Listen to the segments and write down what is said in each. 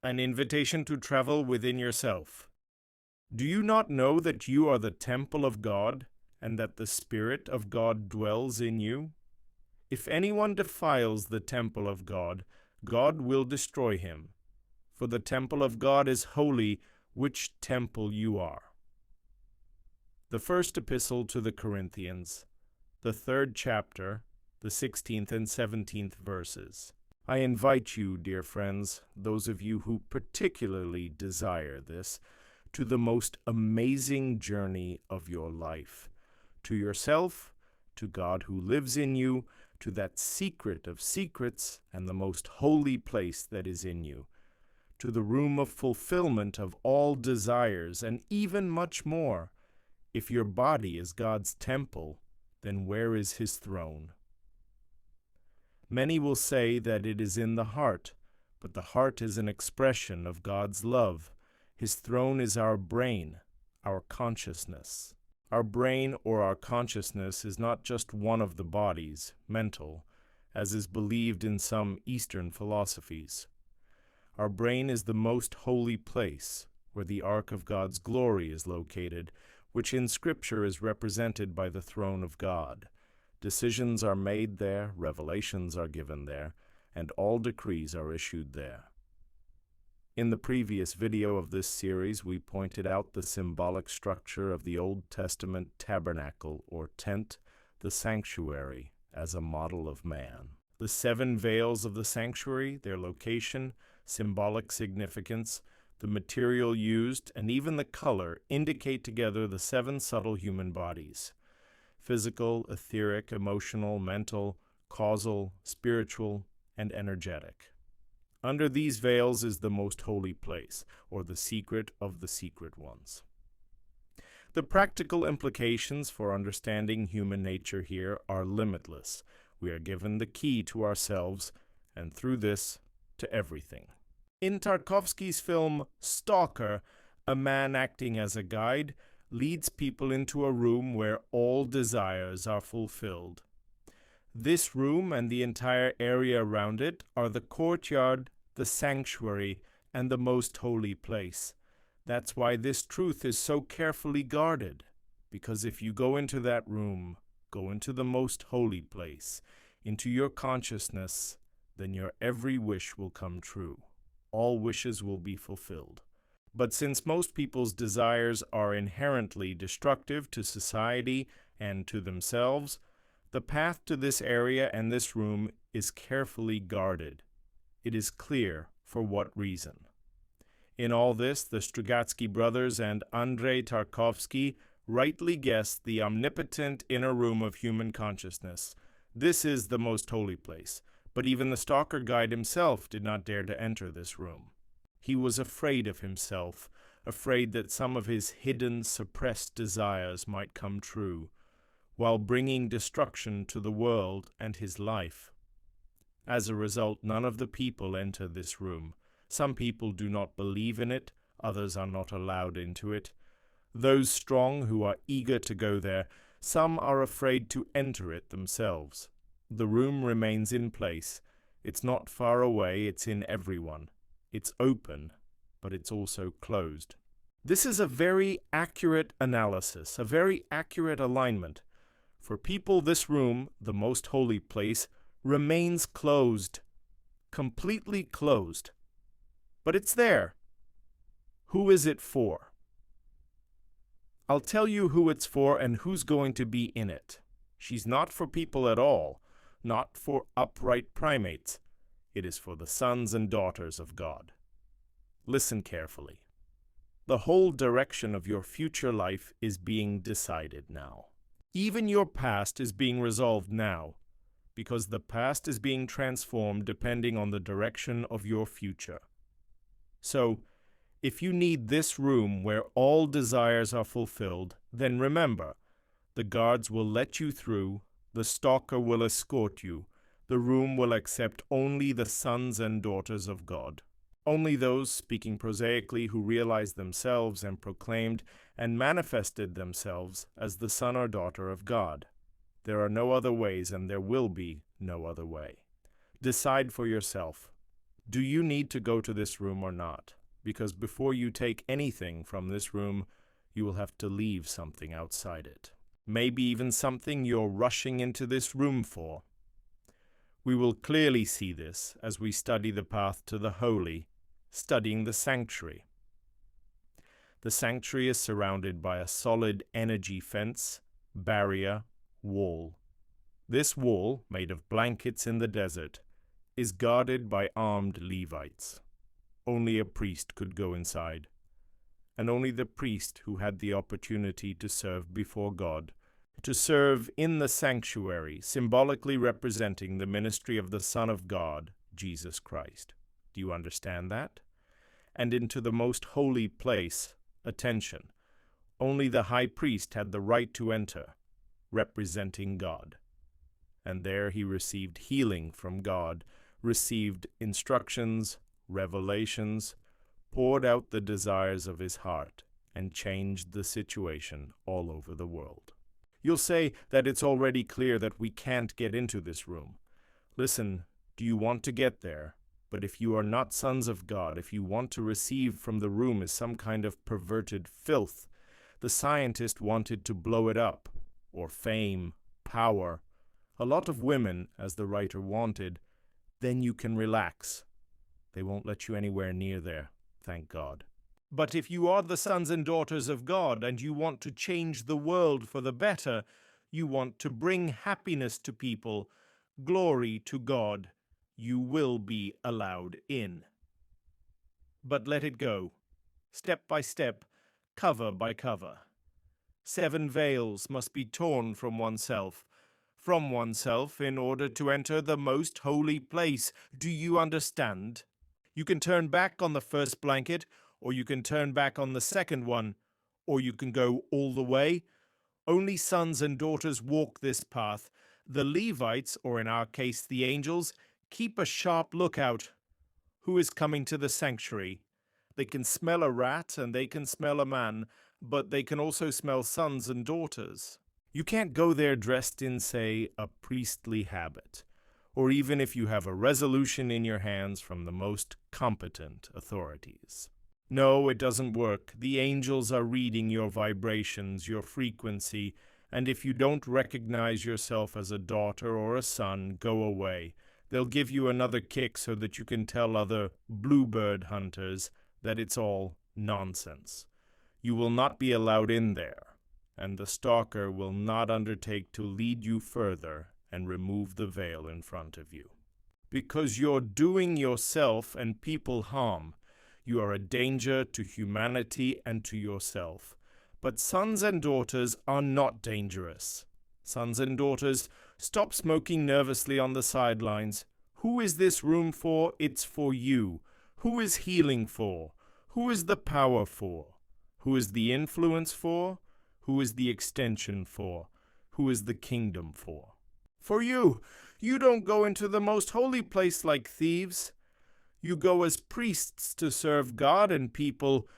an invitation to travel within yourself. Do you not know that you are the temple of God, and that the Spirit of God dwells in you? If anyone defiles the temple of God, God will destroy him. For the temple of God is holy, which temple you are. The first epistle to the Corinthians, the 3rd chapter, the 16th and 17th verses. I invite you, dear friends, those of you who particularly desire this, to the most amazing journey of your life, to yourself, to God who lives in you, to that secret of secrets and the most holy place that is in you, to the room of fulfillment of all desires, and even much more. If your body is God's temple, then where is his throne? Many will say that it is in the heart, but the heart is an expression of God's love. His throne is our brain, our consciousness. Our brain or our consciousness is not just one of the bodies, mental, as is believed in some Eastern philosophies. Our brain is the most holy place, where the ark of God's glory is located, which in Scripture is represented by the throne of God. Decisions are made there, revelations are given there, and all decrees are issued there. In the previous video of this series, we pointed out the symbolic structure of the Old Testament tabernacle or tent, the sanctuary, as a model of man. The 7 veils of the sanctuary, their location, symbolic significance, the material used, and even the color indicate together the 7 subtle human bodies: physical, etheric, emotional, mental, causal, spiritual, and energetic. Under these veils is the most holy place, or the secret of the secret ones. The practical implications for understanding human nature here are limitless. We are given the key to ourselves, and through this, to everything. In Tarkovsky's film Stalker, a man acting as a guide leads people into a room where all desires are fulfilled. This room and the entire area around it are the courtyard, the sanctuary, and the most holy place. That's why this truth is so carefully guarded, because if you go into that room, go into the most holy place, into your consciousness, then your every wish will come true. All wishes will be fulfilled. But since most people's desires are inherently destructive to society and to themselves, the path to this area and this room is carefully guarded. It is clear for what reason. In all this, the Strugatsky brothers and Andrei Tarkovsky rightly guessed the omnipotent inner room of human consciousness. This is the most holy place, but even the stalker guide himself did not dare to enter this room. He was afraid of himself, afraid that some of his hidden, suppressed desires might come true, while bringing destruction to the world and his life. As a result, none of the people enter this room. Some people do not believe in it, others are not allowed into it. Those strong who are eager to go there, some are afraid to enter it themselves. The room remains in place. It's not far away, it's in everyone. It's open, but it's also closed. This is a very accurate analysis, a very accurate alignment. For people, this room, the most holy place, remains closed, completely closed. But it's there. Who is it for? I'll tell you who it's for and who's going to be in it. She's not for people at all, not for upright primates. It is for the sons and daughters of God. Listen carefully. The whole direction of your future life is being decided now. Even your past is being resolved now, because the past is being transformed depending on the direction of your future. So, if you need this room where all desires are fulfilled, then remember, the guards will let you through, the stalker will escort you, the room will accept only the sons and daughters of God. Only those, speaking prosaically, who realized themselves and proclaimed and manifested themselves as the son or daughter of God. There are no other ways, and there will be no other way. Decide for yourself. Do you need to go to this room or not? Because before you take anything from this room, you will have to leave something outside it. Maybe even something you're rushing into this room for. We will clearly see this as we study the path to the holy, studying the sanctuary. The sanctuary is surrounded by a solid energy fence, barrier, wall. This wall, made of blankets in the desert, is guarded by armed Levites. Only a priest could go inside, and only the priest who had the opportunity to serve before God, to serve in the sanctuary, symbolically representing the ministry of the Son of God, Jesus Christ. Do you understand that? And into the most holy place, attention, only the high priest had the right to enter, representing God. And there he received healing from God, received instructions, revelations, poured out the desires of his heart, and changed the situation all over the world. You'll say that it's already clear that we can't get into this room. Listen, do you want to get there? But if you are not sons of God, if you want to receive from the room as some kind of perverted filth, the scientist wanted to blow it up, or fame, power, a lot of women, as the writer wanted, then you can relax. They won't let you anywhere near there, thank God. But if you are the sons and daughters of God and you want to change the world for the better, you want to bring happiness to people, glory to God, you will be allowed in. But let it go, step by step, cover by cover. 7 veils must be torn from oneself in order to enter the most holy place. Do you understand? You can turn back on the first blanket, or you can turn back on the second one, or you can go all the way. Only sons and daughters walk this path. The Levites, or in our case the angels, keep a sharp lookout. Who is coming to the sanctuary? They can smell a rat and they can smell a man, but they can also smell sons and daughters. You can't go there dressed in, say, a priestly habit, or even if you have a resolution in your hands from the most competent authorities. No, it doesn't work. The angels are reading your vibrations, your frequency, and if you don't recognize yourself as a daughter or a son, go away. They'll give you another kick so that you can tell other bluebird hunters that it's all nonsense. You will not be allowed in there, and the stalker will not undertake to lead you further and remove the veil in front of you. Because you're doing yourself and people harm. You are a danger to humanity and to yourself. But sons and daughters are not dangerous. Sons and daughters, stop smoking nervously on the sidelines. Who is this room for? It's for you. Who is healing for? Who is the power for? Who is the influence for? Who is the extension for? Who is the kingdom for? For you. You don't go into the most holy place like thieves. You go as priests to serve God and people.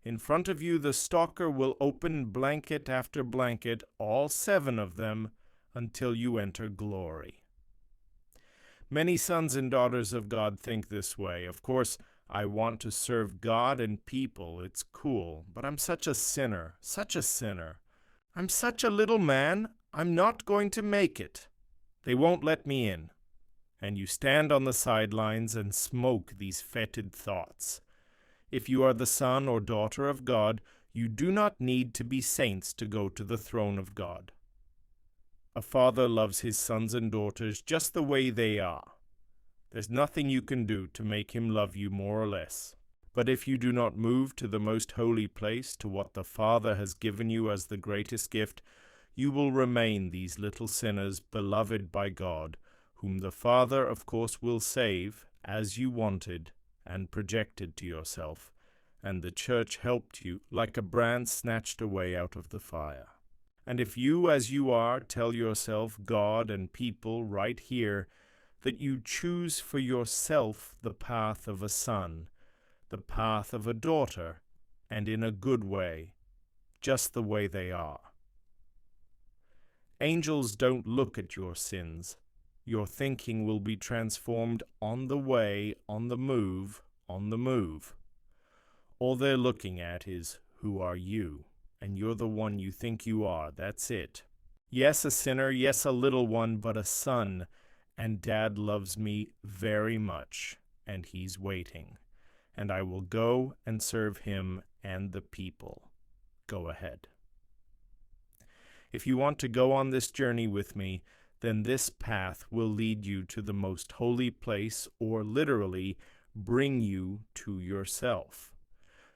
In front of you the stalker will open blanket after blanket, all 7 of them, until you enter glory. Many sons and daughters of God think this way. Of course, I want to serve God and people. It's cool. But I'm such a sinner, such a sinner. I'm such a little man. I'm not going to make it. They won't let me in. And you stand on the sidelines and smoke these fetid thoughts. If you are the son or daughter of God, you do not need to be saints to go to the throne of God. A father loves his sons and daughters just the way they are. There's nothing you can do to make him love you more or less. But if you do not move to the most holy place, to what the Father has given you as the greatest gift, you will remain these little sinners beloved by God, whom the Father, of course, will save, as you wanted, and projected to yourself, and the church helped you like a brand snatched away out of the fire. And if you, as you are, tell yourself, God and people right here, that you choose for yourself the path of a son, the path of a daughter, and in a good way, just the way they are. Angels don't look at your sins. Your thinking will be transformed on the way, on the move, on the move. All they're looking at is, who are you? And you're the one you think you are. That's it. Yes, a sinner. Yes, a little one, but a son. And Dad loves me very much, and he's waiting. And I will go and serve him and the people. Go ahead. If you want to go on this journey with me, then this path will lead you to the most holy place, or literally bring you to yourself.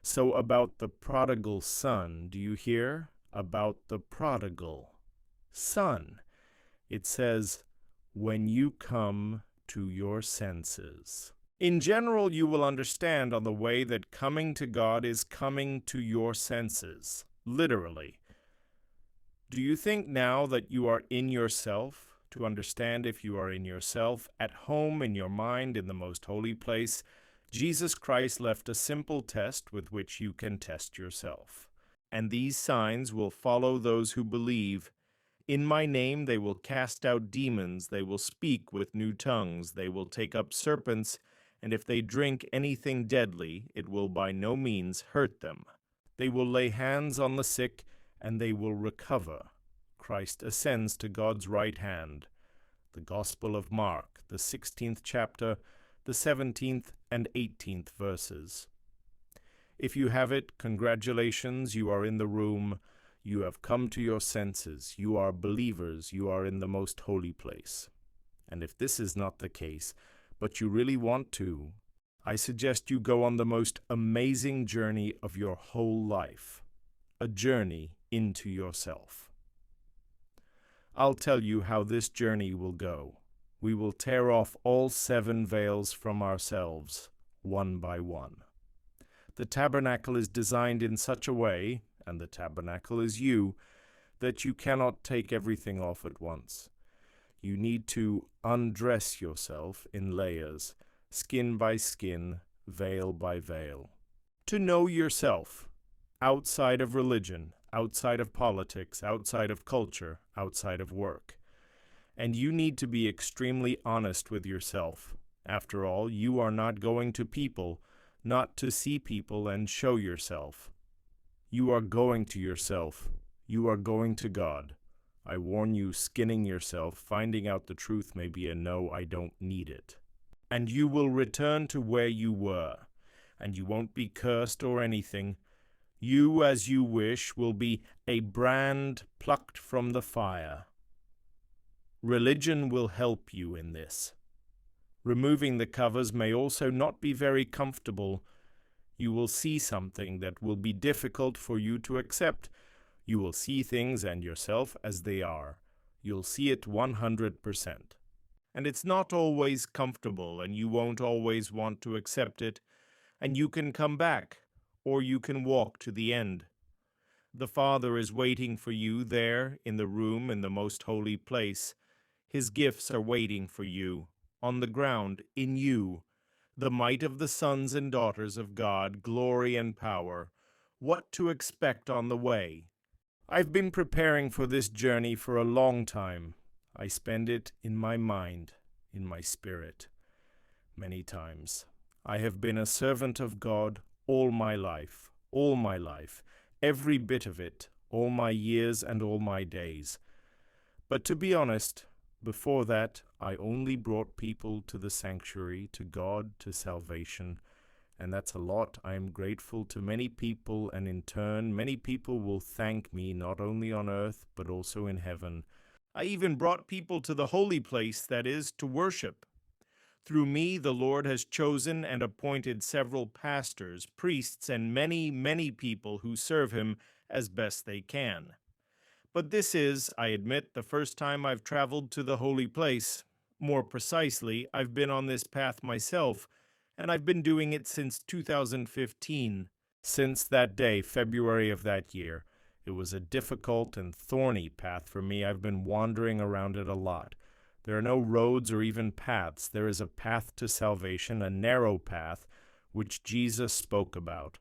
So about the prodigal son, do you hear? About the prodigal son. It says, when you come to your senses. In general, you will understand on the way that coming to God is coming to your senses, literally. Do you think now that you are in yourself, to understand if you are in yourself, at home in your mind in the most holy place, Jesus Christ left a simple test with which you can test yourself. And these signs will follow those who believe. In my name they will cast out demons, they will speak with new tongues, they will take up serpents, and if they drink anything deadly, it will by no means hurt them. They will lay hands on the sick, and they will recover. Christ ascends to God's right hand. The Gospel of Mark, the 16th chapter, the 17th and 18th verses. If you have it, congratulations, you are in the room. You have come to your senses. You are believers. You are in the most holy place. And if this is not the case, but you really want to, I suggest you go on the most amazing journey of your whole life, a journey into yourself. I'll tell you how this journey will go. We will tear off all 7 veils from ourselves, one by one. The tabernacle is designed in such a way, and the tabernacle is you, that you cannot take everything off at once. You need to undress yourself in layers, skin by skin, veil by veil. To know yourself, outside of religion, outside of politics, outside of culture, outside of work. And you need to be extremely honest with yourself. After all, you are not going to people, not to see people and show yourself. You are going to yourself. You are going to God. I warn you, skinning yourself, finding out the truth may be a no, I don't need it. And you will return to where you were, and you won't be cursed or anything. You, as you wish, will be a brand plucked from the fire. Religion will help you in this. Removing the covers may also not be very comfortable. You will see something that will be difficult for you to accept. You will see things and yourself as they are. You'll see it 100%. And it's not always comfortable, and you won't always want to accept it, and you can come back, or you can walk to the end. The Father is waiting for you there in the room in the most holy place. His gifts are waiting for you, on the ground, in you, the might of the sons and daughters of God, glory and power, what to expect on the way. I've been preparing for this journey for a long time. I spend it in my mind, in my spirit, many times. I have been a servant of God all my life, every bit of it, all my years and all my days. But to be honest, before that, I only brought people to the sanctuary, to God, to salvation, and that's a lot. I am grateful to many people, and in turn, many people will thank me not only on earth, but also in heaven. I even brought people to the holy place, that is, to worship. Through me, the Lord has chosen and appointed several pastors, priests, and many, many people who serve him as best they can. But this is, I admit, the first time I've traveled to the holy place. More precisely, I've been on this path myself, and I've been doing it since 2015. Since that day, February of that year, it was a difficult and thorny path for me. I've been wandering around it a lot. There are no roads or even paths. There is a path to salvation, a narrow path, which Jesus spoke about.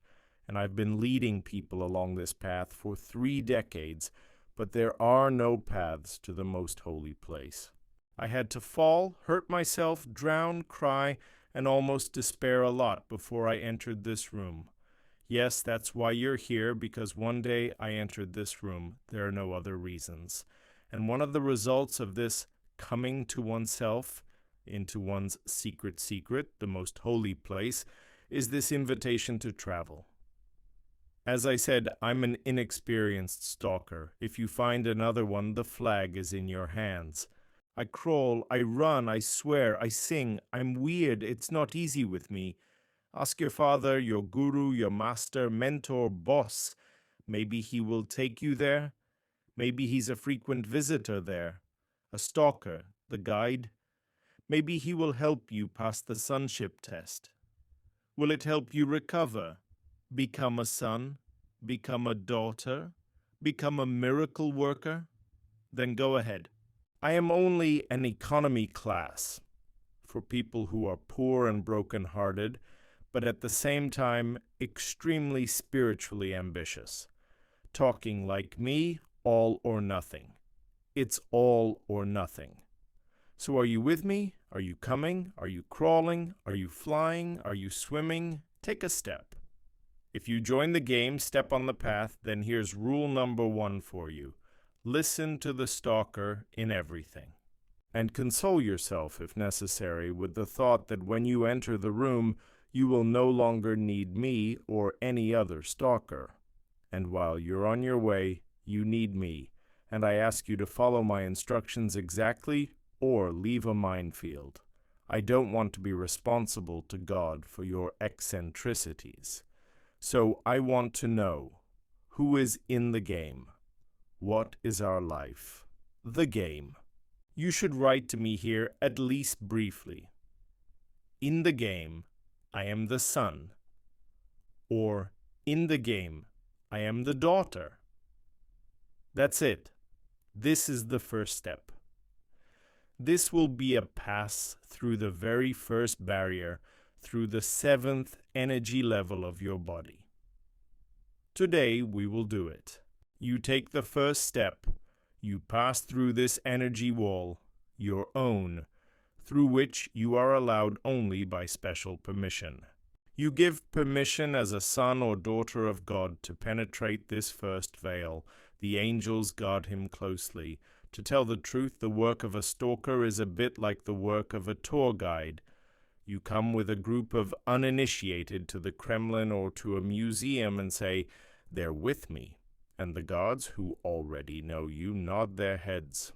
And I've been leading people along this path for 3 decades, but there are no paths to the most holy place. I had to fall, hurt myself, drown, cry, and almost despair a lot before I entered this room. Yes, that's why you're here, because one day I entered this room. There are no other reasons. And one of the results of this coming to oneself, into one's secret, the most holy place, is this invitation to travel. As I said, I'm an inexperienced stalker. If you find another one, the flag is in your hands. I crawl, I run, I swear, I sing. I'm weird. It's not easy with me. Ask your father, your guru, your master, mentor, boss. Maybe he will take you there. Maybe he's a frequent visitor there. A stalker, the guide. Maybe he will help you pass the sonship test. Will it help you recover? Become a son? Become a daughter? Become a miracle worker? Then go ahead. I am only an economy class for people who are poor and broken-hearted, but at the same time extremely spiritually ambitious. Talking like me, all or nothing. It's all or nothing. So are you with me? Are you coming? Are you crawling? Are you flying? Are you swimming? Take a step. If you join the game, step on the path, then here's rule number 1 for you. Listen to the stalker in everything. And console yourself, if necessary, with the thought that when you enter the room, you will no longer need me or any other stalker. And while you're on your way, you need me, and I ask you to follow my instructions exactly or leave a minefield. I don't want to be responsible to God for your eccentricities. So I want to know, who is in the game? What is our life? The game. You should write to me here at least briefly. In the game, I am the son. Or, in the game, I am the daughter. That's it. This is the first step. This will be a pass through the very first barrier, through the 7th energy level of your body. Today we will do it. You take the first step. You pass through this energy wall, your own, through which you are allowed only by special permission. You give permission as a son or daughter of God to penetrate this first veil. The angels guard him closely. To tell the truth, the work of a stalker is a bit like the work of a tour guide. You come with a group of uninitiated to the Kremlin or to a museum and say, "They're with me," and the guards, who already know you, nod their heads.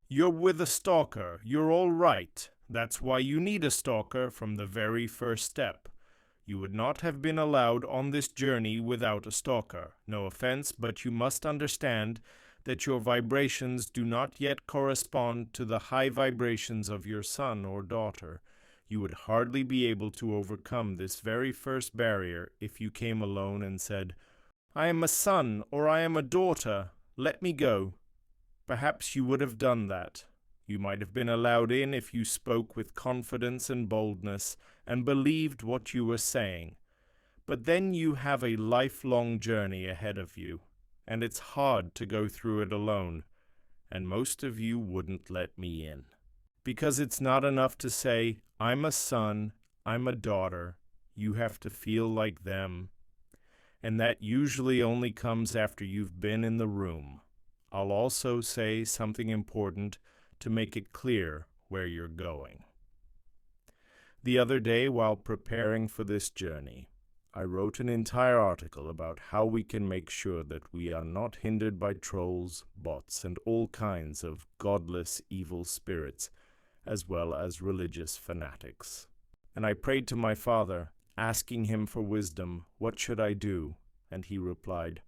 You're with a stalker. You're all right. That's why you need a stalker from the very first step. You would not have been allowed on this journey without a stalker. No offense, but you must understand that your vibrations do not yet correspond to the high vibrations of your son or daughter. You would hardly be able to overcome this very first barrier if you came alone and said, "I am a son," or "I am a daughter. Let me go." Perhaps you would have done that. You might have been allowed in if you spoke with confidence and boldness and believed what you were saying. But then you have a lifelong journey ahead of you, and it's hard to go through it alone, and most of you wouldn't let me in. Because it's not enough to say, "I'm a son, I'm a daughter." You have to feel like them. And that usually only comes after you've been in the room. I'll also say something important to make it clear where you're going. The other day, while preparing for this journey, I wrote an entire article about how we can make sure that we are not hindered by trolls, bots, and all kinds of godless evil spirits, as well as religious fanatics. And I prayed to my Father, asking him for wisdom, "What should I do?" And he replied,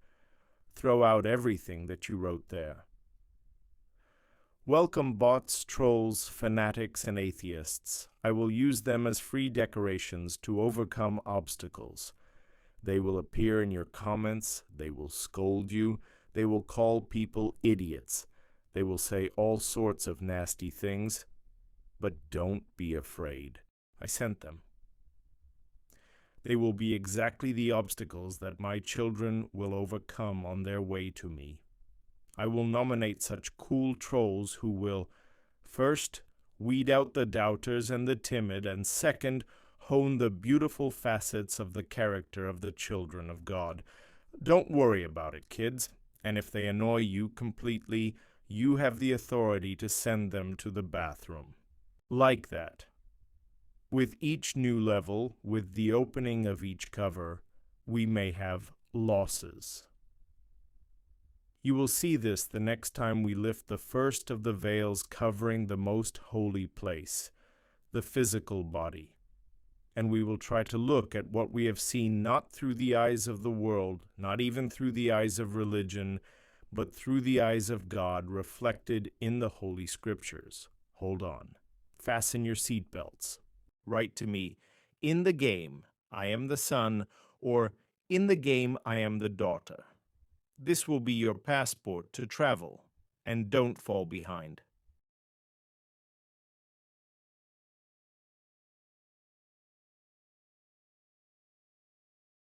"Throw out everything that you wrote there." Welcome bots, trolls, fanatics, and atheists. I will use them as free decorations to overcome obstacles. They will appear in your comments, they will scold you, they will call people idiots, they will say all sorts of nasty things, but don't be afraid. I sent them. They will be exactly the obstacles that my children will overcome on their way to me. I will nominate such cool trolls who will, first, weed out the doubters and the timid, and second, hone the beautiful facets of the character of the children of God. Don't worry about it, kids, and if they annoy you completely, you have the authority to send them to the bathroom. Like that. With each new level, with the opening of each cover, we may have losses. You will see this the next time we lift the first of the veils covering the most holy place, the physical body. And we will try to look at what we have seen not through the eyes of the world, not even through the eyes of religion, but through the eyes of God reflected in the Holy Scriptures. Hold on. Fasten your seatbelts. Write to me, "In the game, I am the son," or "In the game, I am the daughter." This will be your passport to travel, and don't fall behind.